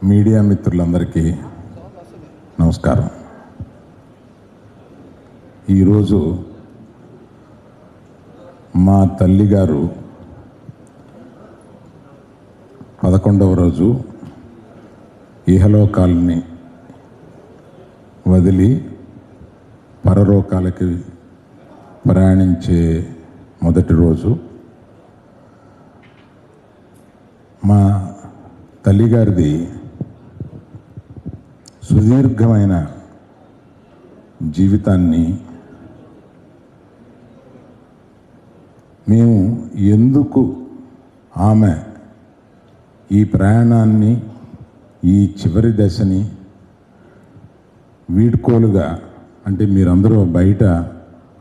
Media మిత్రులందరికీ నమస్కారం. ఈరోజు మా తల్లిగారు 11వ రోజు ఇహలోకాలని వదిలి పరలోకాలకి ప్రయాణించే మొదటి రోజు. మా తల్లిగారిది సుదీర్ఘమైన జీవితాన్ని మేము ఎందుకు ఆమె ఈ ప్రయాణాన్ని, ఈ చివరి దశని వీడ్కోలుగా, అంటే మీరందరూ బయట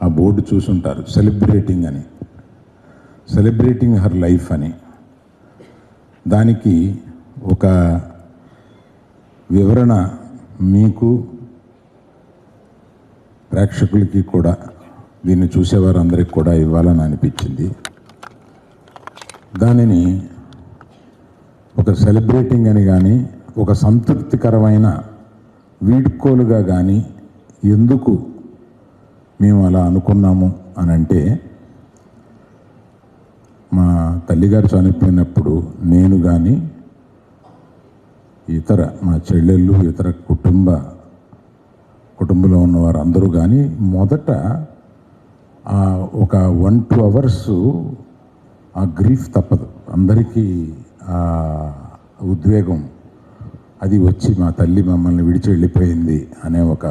ఆ బోర్డు చూసుంటారు, సెలబ్రేటింగ్ హర్ లైఫ్ అని. దానికి ఒక వివరణ మీకు, ప్రేక్షకులకి కూడా, దీన్ని చూసేవారందరికీ కూడా ఇవ్వాలని అనిపించింది. దానిని ఒక సెలబ్రేటింగ్ అని కానీ, ఒక సంతృప్తికరమైన వీడ్కోలుగా కానీ ఎందుకు మేము అలా అనుకున్నాము అని అంటే, మా తల్లిగారు చనిపోయినప్పుడు నేను కానీ, ఇతర మా చెల్లెళ్ళు, ఇతర కుటుంబంలో ఉన్నవారు అందరూ కానీ మొదట ఒక 1-2 అవర్స్ ఆ గ్రీఫ్ తప్పదు అందరికీ. ఆ ఉద్వేగం అది వచ్చి మా తల్లి మమ్మల్ని విడిచి వెళ్ళిపోయింది అనే ఒక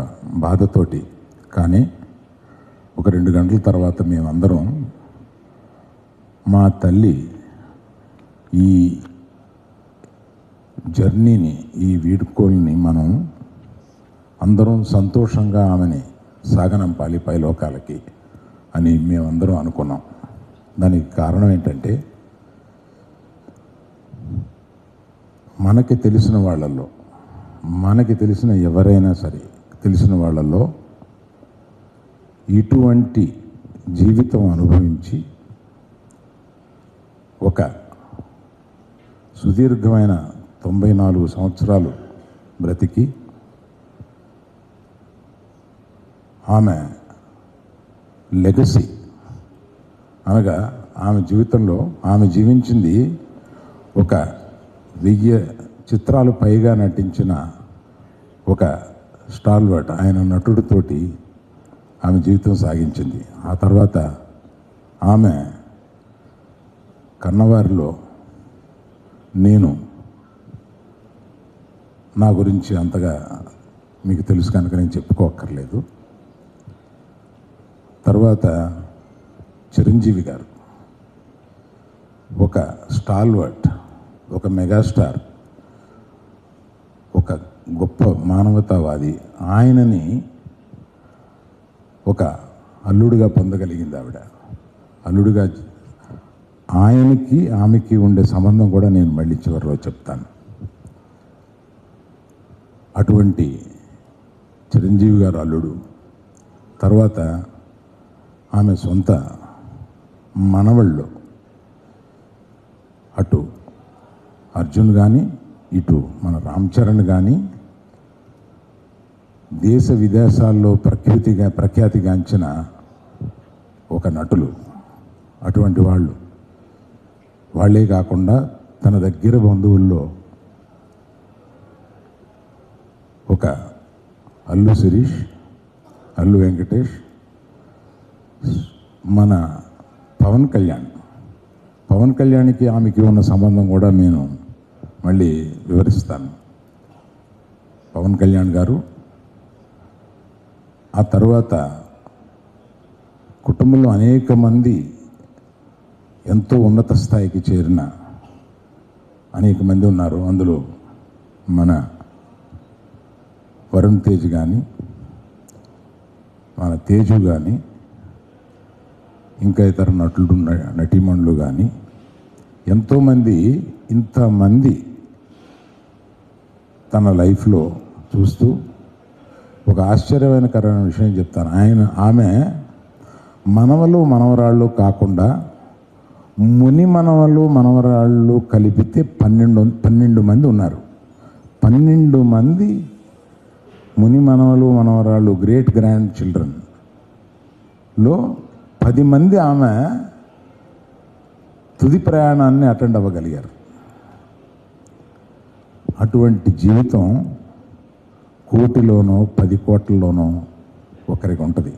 బాధతోటి. కానీ ఒక 2 గంటల తర్వాత మేమందరం మా తల్లి ఈ జర్నీని, ఈ వీడ్కోల్ని మనం అందరం సంతోషంగా ఆమెని సాగనంపాలి పైలోకాలకి అని మేమందరం అనుకున్నాం. దానికి కారణం ఏంటంటే, మనకి తెలిసిన వాళ్ళల్లో, మనకి తెలిసిన ఎవరైనా సరే తెలిసిన వాళ్ళల్లో ఇటువంటి జీవితం అనుభవించి ఒక సుదీర్ఘమైన 94 సంవత్సరాలు బ్రతికి ఆమె లెగసీ అనగా ఆమె జీవితంలో ఆమె జీవించింది ఒక 1000 చిత్రాలు పైగా నటించిన ఒక స్టాల్వర్ట్, ఆయన నటుడితోటి ఆమె జీవితం సాగించింది. ఆ తర్వాత ఆమె కన్నవారిలో నేను, నా గురించి అంతగా మీకు తెలుసు కనుక నేను చెప్పుకోక్కర్లేదు. తర్వాత చిరంజీవి గారు ఒక స్టాల్వర్ట్, ఒక మెగాస్టార్, ఒక గొప్ప మానవతావాది. ఆయనని ఒక అల్లుడిగా పొందగలిగింది ఆవిడ. అల్లుడిగా ఆయనకి ఆమెకి ఉండే సంబంధం కూడా నేను మళ్ళీ చివరిలో చెప్తాను. అటువంటి చిరంజీవి గారు అల్లుడు. తర్వాత ఆమె సొంత మనవళ్ళు, అటు అర్జున్ కానీ, ఇటు మన రామ్ చరణ్ కానీ, దేశ విదేశాల్లో ప్రఖ్యాతిగాంచిన ఒక నటులు. అటువంటి వాళ్ళే కాకుండా తన దగ్గర బంధువుల్లో ఒక అల్లు శిరీష్, అల్లు వెంకటేష్, మన పవన్ కళ్యాణ్కి ఆమెకి ఉన్న సంబంధం కూడా నేను మళ్ళీ వివరిస్తాను. పవన్ కళ్యాణ్ గారు, ఆ తర్వాత కుటుంబంలో అనేక మంది ఎంతో ఉన్నత స్థాయికి చేరిన అనేక మంది ఉన్నారు. అందులో మన వరుణ్ తేజ్ కానీ, మన తేజు కానీ, ఇంకా ఇతర నటీమణులు కానీ ఎంతోమంది, ఇంతమంది తన లైఫ్లో చూస్తూ ఒక ఆశ్చర్యకరమైన విషయం చెప్తాను. ఆమె మనవలు మనవరాళ్ళు కాకుండా ముని మనవలు మనవరాళ్ళు కలిపితే 12 మంది ఉన్నారు. 12 మంది ముని మనవలు మనవరాళ్ళు గ్రేట్ గ్రాండ్ చిల్డ్రన్లో 10 మంది ఆమె తుది ప్రయాణాన్ని అటెండ్ అవ్వగలిగారు. అటువంటి జీవితం కోటిలోనో 10 కోట్లలోనో ఒకరికి ఉంటుంది.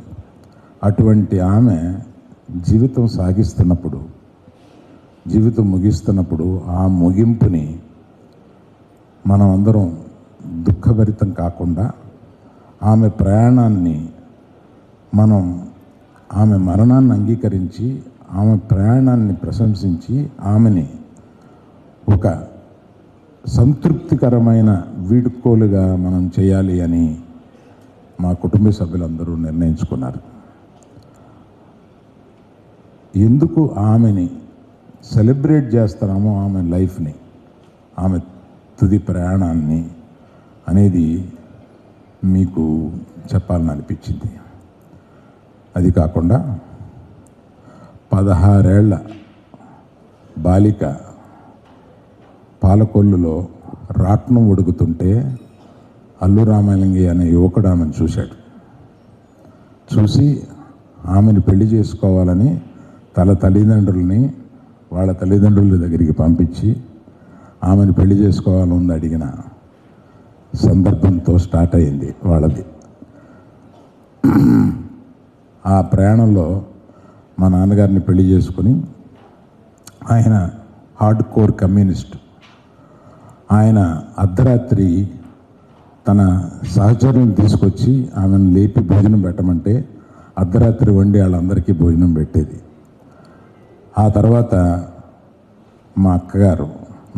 అటువంటి ఆమె జీవితం సాగిస్తున్నప్పుడు, జీవితం ముగిస్తున్నప్పుడు ఆ ముగింపుని మనం అందరం దుఃఖభరితం కాకుండా ఆమె ప్రయాణాన్ని మనం ఆమె మరణాన్ని అంగీకరించి ఆమె ప్రయాణాన్ని ప్రశంసించి ఆమెని ఒక సంతృప్తికరమైన వీడ్కోలుగా మనం చేయాలి అని మా కుటుంబ సభ్యులందరూ నిర్ణయించుకున్నారు. ఎందుకు ఆమెని సెలబ్రేట్ చేస్తున్నామో ఆమె లైఫ్ని, ఆమె తుది ప్రయాణాన్ని అనేది మీకు చెప్పాలని అనిపించింది. అది కాకుండా 16 ఏళ్ల బాలిక పాలకొల్లులో రాట్నం ఉడుకుతుంటే అల్లు రామలింగి అనే యువకుడు ఆమెను చూశాడు. చూసి ఆమెను పెళ్లి చేసుకోవాలని తల్లిదండ్రుల్ని వాళ్ళ తల్లిదండ్రుల దగ్గరికి పంపించి ఆమెను పెళ్లి చేసుకోవాలని అడిగిన సందర్భంతో స్టార్ట్ అయింది వాళ్ళది. ఆ ప్రయాణంలో మా నాన్నగారిని పెళ్లి చేసుకుని, ఆయన హార్డ్ కోర్ కమ్యూనిస్ట్, ఆయన అర్ధరాత్రి తన సహచరులను తీసుకొచ్చి ఆమెను లేపి భోజనం పెట్టమంటే అర్ధరాత్రి వండి వాళ్ళందరికీ భోజనం పెట్టేది. ఆ తర్వాత మా అక్కగారు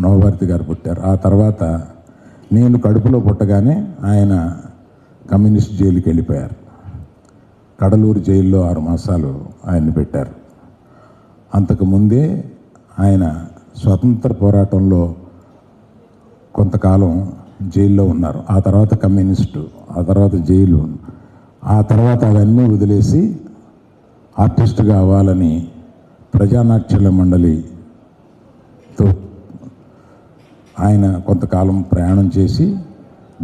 నవభారతి గారు పుట్టారు. ఆ తర్వాత నేను కడుపులో పుట్టగానే ఆయన కమ్యూనిస్ట్ జైలుకి వెళ్ళిపోయారు. కడలూరు జైల్లో 6 మాసాలు ఆయన్ని పెట్టారు. అంతకుముందే ఆయన స్వతంత్ర పోరాటంలో కొంతకాలం జైల్లో ఉన్నారు. ఆ తర్వాత కమ్యూనిస్టు, ఆ తర్వాత జైలు, ఆ తర్వాత అవన్నీ వదిలేసి ఆర్టిస్టుగా అవ్వాలని ప్రజానాట్యాల మండలితో ఆయన కొంతకాలం ప్రయాణం చేసి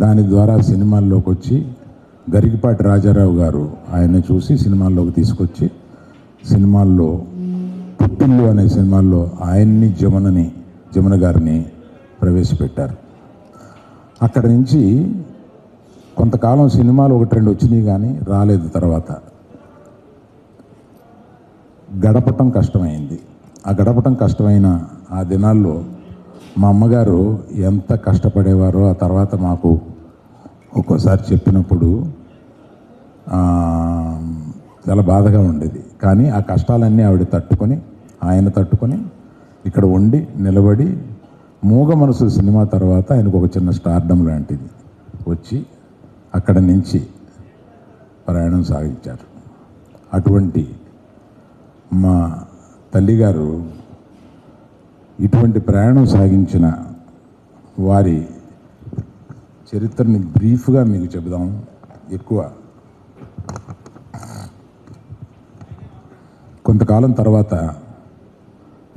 దాని ద్వారా సినిమాల్లోకి వచ్చి గరికపాటి రాజారావు గారు ఆయన్ని చూసి సినిమాల్లోకి తీసుకొచ్చి సినిమాల్లో పుట్టిల్లు అనే సినిమాల్లో ఆయన్ని జమున గారిని ప్రవేశపెట్టారు. అక్కడి నుంచి కొంతకాలం సినిమాలు 1-2 వచ్చినాయి కానీ రాలేదు. తర్వాత గడపటం కష్టమైంది. ఆ గడపటం కష్టమైన ఆ దినాల్లో మా అమ్మగారు ఎంత కష్టపడేవారో ఆ తర్వాత మాకు ఒక్కోసారి చెప్పినప్పుడు చాలా బాధగా ఉండేది. కానీ ఆ కష్టాలన్నీ ఆవిడ తట్టుకొని, ఆయన తట్టుకొని ఇక్కడ ఉండి నిలబడి మూగ మనసు సినిమా తర్వాత ఆయనకు ఒక చిన్న స్టార్డమ్ లాంటిది వచ్చి అక్కడ నుంచి ప్రయాణం సాగించారు. అటువంటి మా తల్లిగారు ఇటువంటి ప్రయాణం సాగించిన వారి చరిత్రని బ్రీఫ్గా మీకు చెబుదాం. ఎక్కువ కొంతకాలం తర్వాత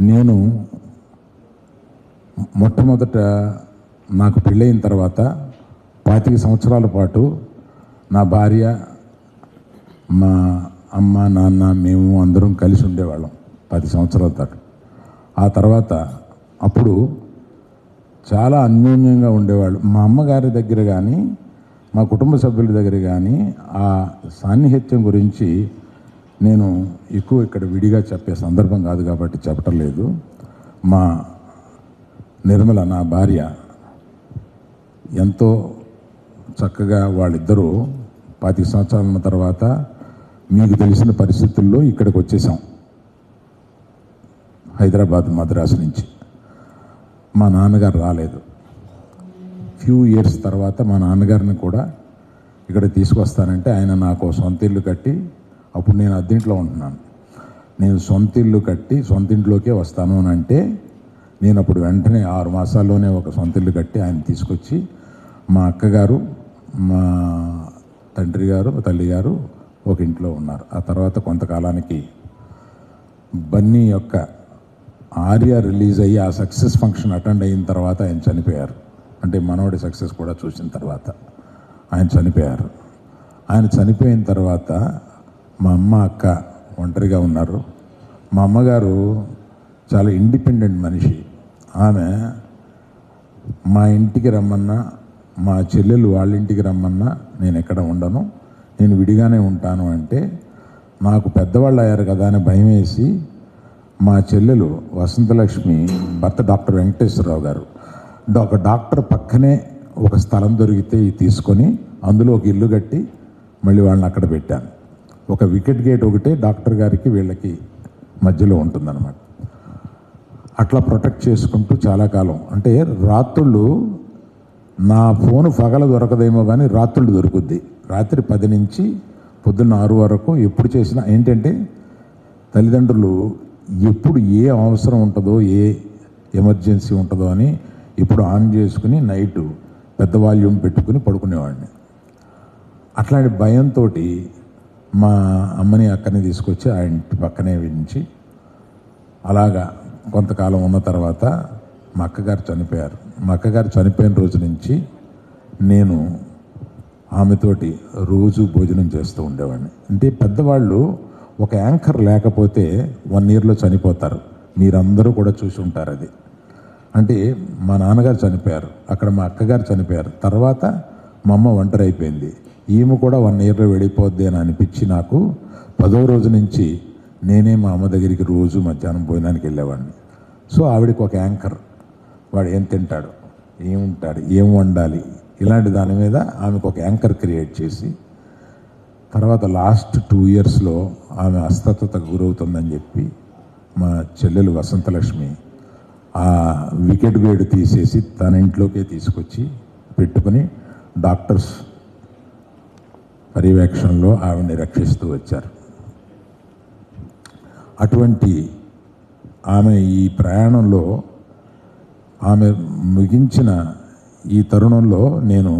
నేను మొట్టమొదట నాకు పెళ్ళయిన తర్వాత 25 సంవత్సరాల పాటు నా భార్య, మా అమ్మ, నాన్న, మేము అందరం కలిసి ఉండేవాళ్ళం 10 సంవత్సరాల దాకా. ఆ తర్వాత అప్పుడు చాలా అన్యోన్యంగా ఉండేవాళ్ళు. మా అమ్మగారి దగ్గర కానీ మా కుటుంబ సభ్యుల దగ్గర కానీ ఆ సాన్నిహిత్యం గురించి నేను ఎక్కువ ఇక్కడ విడిగా చెప్పే సందర్భం కాదు కాబట్టి చెప్పటం లేదు. మా నిర్మల, నా భార్య, ఎంతో చక్కగా వాళ్ళిద్దరూ 25 సంవత్సరాల తర్వాత మీకు తెలిసిన పరిస్థితుల్లో ఇక్కడికి వచ్చేసాం, హైదరాబాద్, మద్రాసు నుంచి. మా నాన్నగారు రాలేదు. ఫ్యూ ఇయర్స్ తర్వాత మా నాన్నగారిని కూడా ఇక్కడ తీసుకొస్తానంటే ఆయన నాకు సొంత ఇల్లు కట్టి, అప్పుడు నేను అద్దెంట్లో ఉంటున్నాను, నేను సొంత ఇల్లు కట్టి సొంత ఇంట్లోకే వస్తాను అని అంటే నేను అప్పుడు వెంటనే 6 మాసాల్లోనే ఒక సొంత ఇల్లు కట్టి ఆయన తీసుకొచ్చి మా అక్కగారు, మా తండ్రి గారు, తల్లి గారు ఒక ఇంట్లో ఉన్నారు. ఆ తర్వాత కొంతకాలానికి బన్నీ యొక్క ఆర్య రిలీజ్ అయ్యి ఆ సక్సెస్ ఫంక్షన్ అటెండ్ అయిన తర్వాత ఆయన చనిపోయారు. అంటే మనవడి సక్సెస్ కూడా చూసిన తర్వాత ఆయన చనిపోయారు. ఆయన చనిపోయిన తర్వాత మా అమ్మ అక్క ఒంటరిగా ఉన్నారు. మా అమ్మగారు చాలా ఇండిపెండెంట్ మనిషి. ఆమె మా ఇంటికి రమ్మన్నా, మా చెల్లెలు వాళ్ళ ఇంటికి రమ్మన్నా నేను ఎక్కడ ఉండను, నేను విడిగానే ఉంటాను అంటే, నాకు పెద్దవాళ్ళు అయ్యారు కదా అని భయం వేసి మా చెల్లెలు వసంతలక్ష్మి భర్త డాక్టర్ వెంకటేశ్వరరావు గారు ఒక డాక్టర్ పక్కనే ఒక స్థలం దొరికితే తీసుకొని అందులో ఒక ఇల్లు కట్టి మళ్ళీ వాళ్ళని అక్కడ పెట్టాను. ఒక వికెట్ గేట్ ఒకటే డాక్టర్ గారికి వీళ్ళకి మధ్యలో ఉంటుందన్నమాట. అట్లా ప్రొటెక్ట్ చేసుకుంటూ చాలా కాలం, అంటే రాత్రుళ్ళు నా ఫోను పగల దొరకదేమో కానీ రాత్రుళ్ళు దొరుకుద్ది. రాత్రి 10 నుంచి పొద్దున్న 6 వరకు ఎప్పుడు చేసినా ఏంటంటే తల్లిదండ్రులు ఎప్పుడు ఏ అవసరం ఉంటుందో, ఏ ఎమర్జెన్సీ ఉంటుందో అని ఇప్పుడు ఆన్ చేసుకుని నైటు పెద్ద వాల్యూమ్ పెట్టుకుని పడుకునేవాడిని. అట్లాంటి భయంతో మా అమ్మని అక్కని తీసుకొచ్చి ఆ ఇంటి పక్కనే వించి అలాగా కొంతకాలం ఉన్న తర్వాత మా అక్కగారు చనిపోయారు. మా అక్కగారు చనిపోయిన రోజు నుంచి నేను ఆమెతోటి రోజు భోజనం చేస్తూ ఉండేవాడిని. అంటే పెద్దవాళ్ళు ఒక యాంకర్ లేకపోతే 1 ఇయర్లో చనిపోతారు. మీరందరూ కూడా చూసి ఉంటారు అది. అంటే మా నాన్నగారు చనిపోయారు, అక్కడ మా అక్కగారు చనిపోయారు, తర్వాత మా అమ్మ ఒంటరి అయిపోయింది. ఈమె కూడా 1 ఇయర్లో వెళ్ళిపోద్ది అని అనిపించి నాకు 10వ రోజు నుంచి నేనే మా అమ్మ దగ్గరికి రోజు మధ్యాహ్నం భోజనానికి వెళ్ళేవాడిని. సో ఆవిడకి ఒక యాంకర్, వాడు ఏం తింటాడు, ఏముంటాడు, ఏం వండాలి, ఇలాంటి దాని మీద ఆమెకు ఒక యాంకర్ క్రియేట్ చేసి, తర్వాత లాస్ట్ 2 ఇయర్స్లో ఆమె అస్వస్థతకు గురవుతుందని చెప్పి మా చెల్లెలు వసంతలక్ష్మి ఆ వికెట్ గేట్ తీసేసి తన ఇంట్లోకే తీసుకొచ్చి పెట్టుకుని డాక్టర్స్ పర్యవేక్షణలో ఆవిడని రక్షిస్తూ వచ్చారు. అటువంటి ఆమె ఈ ప్రయాణంలో ఆమె ముగించిన ఈ తరుణంలో నేను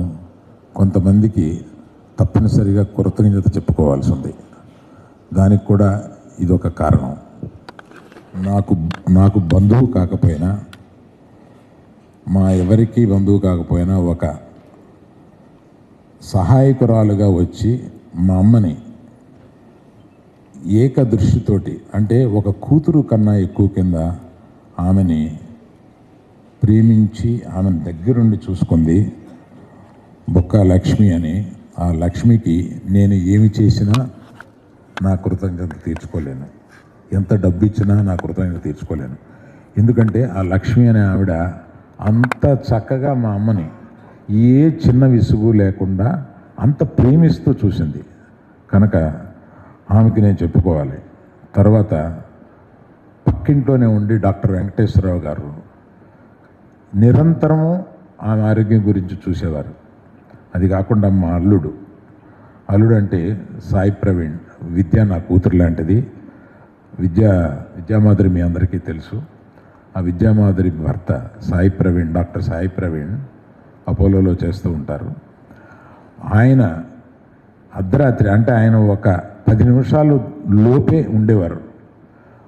కొంతమందికి తప్పనిసరిగా కృతజ్ఞత చెప్పుకోవాల్సి ఉంది. దానికి కూడా ఇదొక కారణం. నాకు బంధువు కాకపోయినా, మా ఎవరికి బంధువు కాకపోయినా ఒక సహాయకురాలుగా వచ్చి మా అమ్మని ఏకదృష్టితోటి, అంటే ఒక కూతురు కన్నా ఎక్కువ కింద ఆమెని ప్రేమించి ఆమెను దగ్గరుండి చూసుకుంది బొక్క లక్ష్మి అని. ఆ లక్ష్మికి నేను ఏమి చేసినా నా కృతజ్ఞత తీర్చుకోలేను, ఎంత డబ్బు ఇచ్చినా నా కృతజ్ఞత తీర్చుకోలేను. ఎందుకంటే ఆ లక్ష్మి అనే ఆవిడ అంత చక్కగా మా అమ్మని ఏ చిన్న విసుగు లేకుండా అంత ప్రేమిస్తూ చూసింది కనుక ఆమెకి నేను చెప్పుకోవాలి. తర్వాత పక్కింట్లోనే ఉండి డాక్టర్ వెంకటేశ్వరరావు గారు నిరంతరము ఆమె ఆరోగ్యం గురించి చూసేవారు. అది కాకుండా మా అల్లుడు అంటే సాయి ప్రవీణ్, విద్య నా కూతురు లాంటిది. విద్యామాధురి మీ అందరికీ తెలుసు. ఆ విద్యామాధురి భర్త సాయి ప్రవీణ్, డాక్టర్ సాయి ప్రవీణ్ అపోలోలో చేస్తూ ఉంటారు. ఆయన అర్ధరాత్రి, అంటే ఆయన ఒక 10 నిమిషాలు లోపే ఉండేవారు.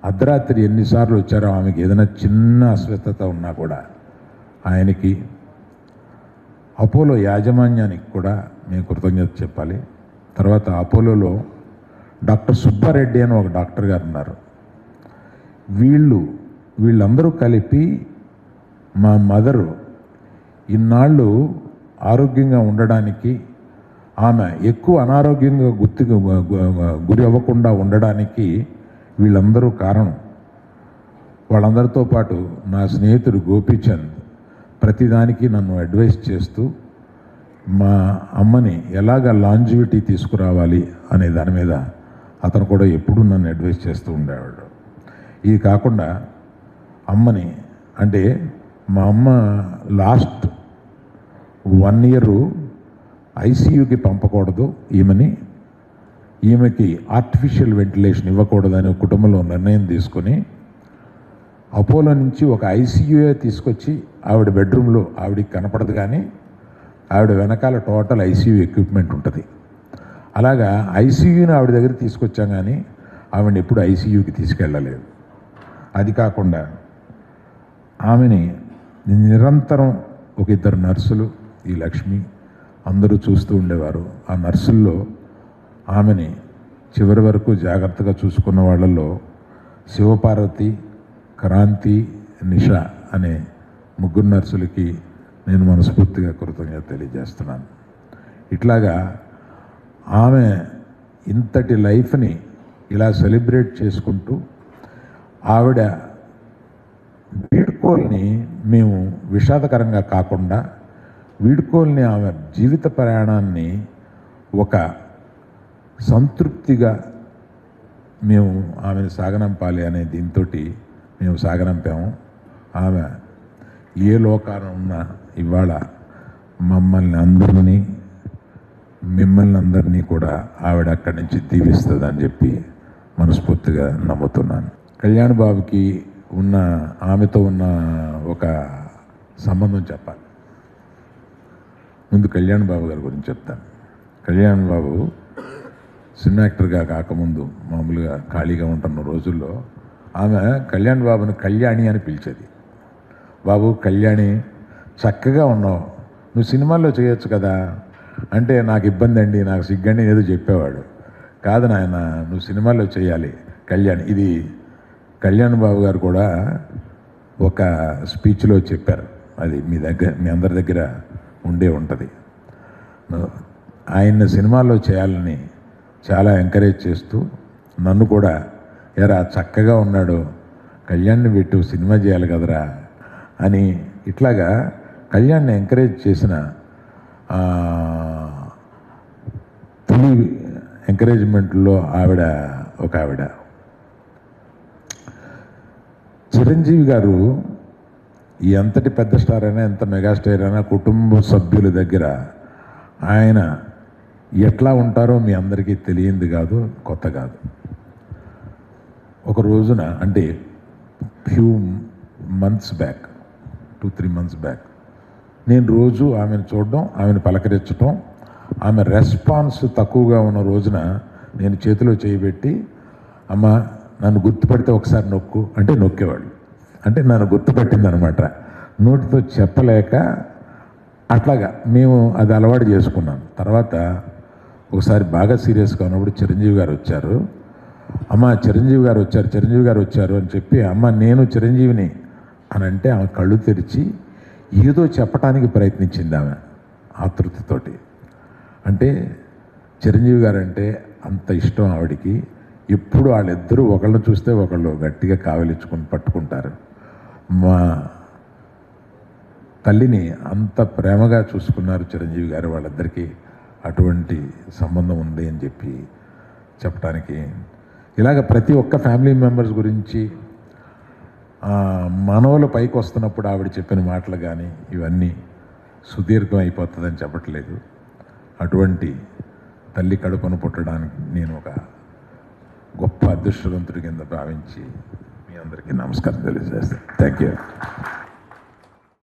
అర్ధరాత్రి ఎన్నిసార్లు వచ్చారో, ఆమెకి ఏదైనా చిన్న అస్వస్థత ఉన్నా కూడా ఆయనకి, అపోలో యాజమాన్యానికి కూడా మేము కృతజ్ఞత చెప్పాలి. తర్వాత అపోలోలో డాక్టర్ సుబ్బారెడ్డి అని ఒక డాక్టర్ గారు ఉన్నారు. వీళ్ళందరూ కలిపి మా మదరు ఇన్నాళ్ళు ఆరోగ్యంగా ఉండడానికి, ఆమె ఎక్కువ అనారోగ్యంగా గురి అవ్వకుండా ఉండడానికి వీళ్ళందరూ కారణం. వాళ్ళందరితో పాటు నా స్నేహితుడు గోపీచంద్ ప్రతిదానికి నన్ను అడ్వైస్ చేస్తూ మా అమ్మని ఎలాగ లాంజివిటీ తీసుకురావాలి అనే దాని మీద అతను కూడా ఎప్పుడూ నన్ను అడ్వైస్ చేస్తూ ఉండేవాడు. ఇది కాకుండా అమ్మని, అంటే మా అమ్మ లాస్ట్ 1 ఇయర్ ఐసీయూకి పంపకూడదు ఈమెకి ఆర్టిఫిషియల్ వెంటిలేషన్ ఇవ్వకూడదని కుటుంబంలో నిర్ణయం తీసుకొని అపోలో నుంచి ఒక ఐసీయూఏ తీసుకొచ్చి ఆవిడ బెడ్రూమ్లో, ఆవిడికి కనపడదు కానీ ఆవిడ వెనకాల టోటల్ ఐసీయూ ఎక్విప్మెంట్ ఉంటుంది. అలాగా ఐసీయూని ఆవిడ దగ్గర తీసుకొచ్చాం కానీ ఆవిడని ఎప్పుడు ఐసీయూకి తీసుకెళ్ళలేదు. అది కాకుండా ఆమెని నిరంతరం ఒక ఇద్దరు నర్సులు, ఈ లక్ష్మి అందరూ చూస్తూ ఉండేవారు. ఆ నర్సుల్లో ఆమెని చివరి వరకు జాగ్రత్తగా చూసుకున్న వాళ్ళల్లో శివపార్వతి, క్రాంతి, నిషా అనే ముగ్గురు నర్సులకి నేను మనస్ఫూర్తిగా కృతజ్ఞత తెలియజేస్తున్నాను. ఇట్లాగా ఆమె ఇంతటి లైఫ్ని ఇలా సెలబ్రేట్ చేసుకుంటూ ఆవిడ వీడ్కోల్ని మేము విషాదకరంగా కాకుండా వీడ్కోల్ని ఆమె జీవిత ప్రయాణాన్ని ఒక సంతృప్తిగా మేము ఆమెను సాగనంపాలి అనే దీంతో మేము సాగనంపాము. ఆమె ఏ లోకాన ఉన్నా ఇవాళ మమ్మల్ని అందరినీ మిమ్మల్ని అందరినీ కూడా ఆవిడ అక్కడి నుంచి దీవిస్తుందని చెప్పి మనస్ఫూర్తిగా నమ్ముతున్నాను. కళ్యాణ్ బాబుకి ఉన్న ఆమెతో ఉన్న ఒక సంబంధం చెప్పాలి. ముందు కళ్యాణ్ బాబు గారి గురించి చెప్తాను. కళ్యాణ్ బాబు సినిమా యాక్టర్గా కాకముందు మామూలుగా ఖాళీగా ఉంటున్న రోజుల్లో ఆమె కళ్యాణ్ బాబుని కళ్యాణి అని పిలిచేది. బాబు కళ్యాణి, చక్కగా ఉన్నావు, నువ్వు సినిమాల్లో చేయొచ్చు కదా అంటే, నాకు ఇబ్బంది అండి, నాకు సిగ్గండి ఏదో చెప్పేవాడు. కాదు నాయన, నువ్వు సినిమాల్లో చేయాలి కళ్యాణ్. ఇది కళ్యాణ్ బాబు గారు కూడా ఒక స్పీచ్లో చెప్పారు. అది మీ అందరి దగ్గర ఉండే ఉంటుంది. ఆయన్ని సినిమాల్లో చేయాలని చాలా ఎంకరేజ్ చేస్తూ నన్ను కూడా, ఎరా చక్కగా ఉన్నాడు, కళ్యాణ్ని పెట్టు, సినిమా చేయాలి కదరా అని ఇట్లాగా కళ్యాణ్ని ఎంకరేజ్ చేసిన తొలి ఎంకరేజ్మెంట్లో ఆవిడ ఒక ఆవిడ. చిరంజీవి గారు ఎంతటి పెద్ద స్టార్ అయినా, ఎంత మెగాస్టార్ అయినా, కుటుంబ సభ్యుల దగ్గర ఆయన ఎట్లా ఉంటారో మీ అందరికీ తెలియంది కాదు, కొత్త కాదు. ఒక రోజున అంటే few months back, 2-3 months back, నేను రోజు ఆమెను చూడడం, ఆమెను పలకరించడం, ఆమె రెస్పాన్స్ తక్కువగా ఉన్న రోజున నేను చేతిలో చేయబెట్టి, అమ్మ నన్ను గుర్తుపడితే ఒకసారి నొక్కు అంటే నొక్కేవాడు. అంటే నన్ను గుర్తుపట్టిందనమాట. నోటితో చెప్పలేక అట్లాగా మేము అది అలవాటు చేసుకున్నాం. తర్వాత ఒకసారి బాగా సీరియస్గా ఉన్నప్పుడు చిరంజీవి గారు వచ్చారు. అమ్మ చిరంజీవి గారు వచ్చారు అని చెప్పి, అమ్మ నేను చిరంజీవిని అని అంటే ఆమె కళ్ళు తెరిచి ఏదో చెప్పడానికి ప్రయత్నించింది ఆమె ఆతృతతోటి. అంటే చిరంజీవి గారు అంటే అంత ఇష్టం ఆవిడికి. ఎప్పుడు వాళ్ళిద్దరూ ఒకళ్ళని చూస్తే ఒకళ్ళు గట్టిగా కావలించుకొని పట్టుకుంటారు. మా తల్లిని అంత ప్రేమగా చూసుకున్నారు చిరంజీవి గారు. వాళ్ళిద్దరికీ అటువంటి సంబంధం ఉంది అని చెప్పి చెప్పడానికి, ఇలాగ ప్రతి ఒక్క ఫ్యామిలీ మెంబర్స్ గురించి మనవలు పైకి వస్తున్నప్పుడు ఆవిడ చెప్పిన మాటలు కానీ ఇవన్నీ సుదీర్ఘం అయిపోతుందని చెప్పట్లేదు. అటువంటి తల్లి కడుపును పుట్టడానికి నేను ఒక గొప్ప అదృష్టవంతుడి కింద భావించి మీ అందరికీ నమస్కారం తెలియజేస్తాను. Thank you.